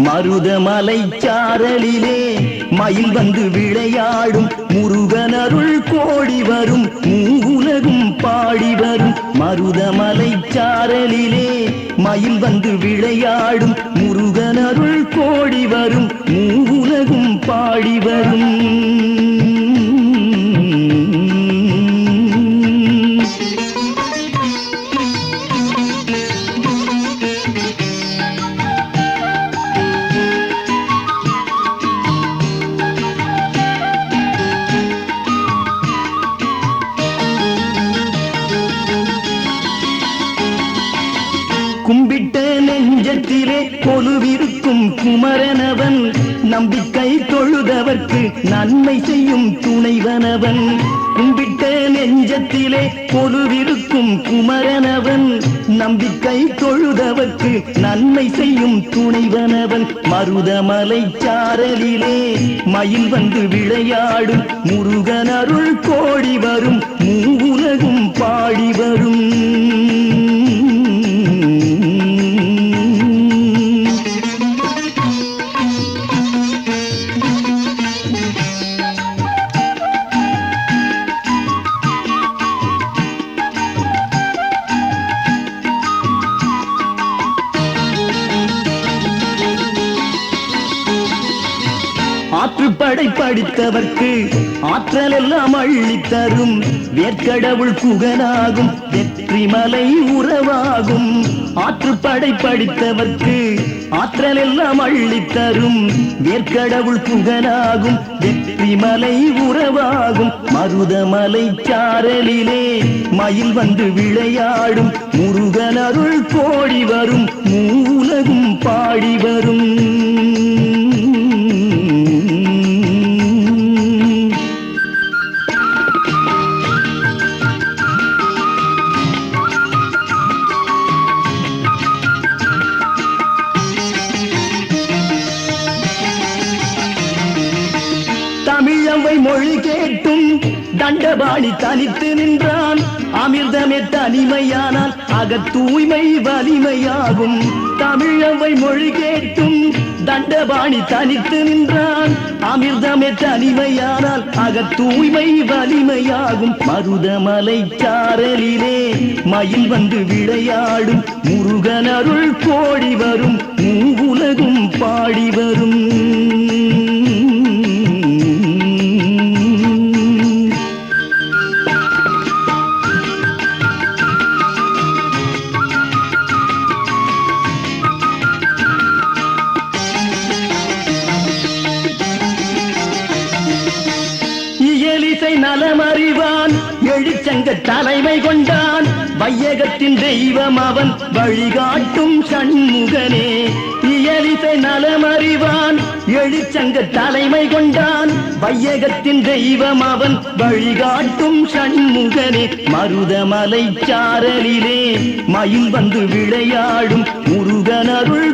மருதமலை சாரலிலே மயில் வந்து விளையாடும் முருகன் அருள் கோடி வரும் மூவுலகும் பாடி வரும் மருதமலை சாரலிலே மயில் வந்து விளையாடும் முருகன் அருள் கோடி வரும் மூவுலகும் பாடி வரும் கும்பிட்ட நெஞ்சத்திலே கொலுவிருக்கும் குமரனவன் நம்பிக்கை தொழுதவர்க்கு நன்மை செய்யும் துணைவனவன் கும்பிட்ட நெஞ்சத்திலே கொலுவிருக்கும் குமரனவன் நம்பிக்கை தொழுதவர்க்கு நன்மை செய்யும் துணைவனவன் மருதமலை சாரலிலே மயில் வந்து விளையாடும் முருகன் அருள் கோடி வரும் மூவுலகும் பாடி வரும் ஆற்றுப்படை படித்தவர்க்கு ஆற்றல் எல்லாம் அள்ளித் தரும் வேர்க்கடவுள் குகனாகும் வெற்றிமலை உறவாகும் ஆற்றுப்படை படித்தவர்க்கு ஆற்றல் எல்லாம் அள்ளித் தரும் வேர்க்கடவுள் குகனாகும் வெற்றிமலை உறவாகும் மருதமலை சாரலிலே மயில் வந்து விளையாடும் முருகன் அருள் கோடி வரும் மூவுலகும் பாடி வரும் தமிழவை மொழி கேட்டும் தண்டபாணி தனித்து நின்றான் அமிர்தமே தனிமையானால் அகத்தூய்மை வலிமையாகும் தமிழவை மொழி கேட்டும் தண்டபாணி தனித்து நின்றான் அமிர்தமே தனிமையானால் அகத்தூய்மை வலிமையாகும் மருதமலை சாரலிலே மயில் வந்து விளையாடும் முருகன் அருள் கோடி வரும் மூவுலகும் பாடி வரும் நலமறிவான் எழுச்சங்க தலைமை கொண்டான் வையகத்தின் தெய்வம் அவன் வழிகாட்டும் சண்முகனே இயலிசை நலமறிவான் எழுச்சங்க தலைமை கொண்டான் வையகத்தின் தெய்வம் அவன் வழிகாட்டும் சண்முகனே மருதமலை சாரலிலே மயில் வந்து விளையாடும் முருகன் அருள்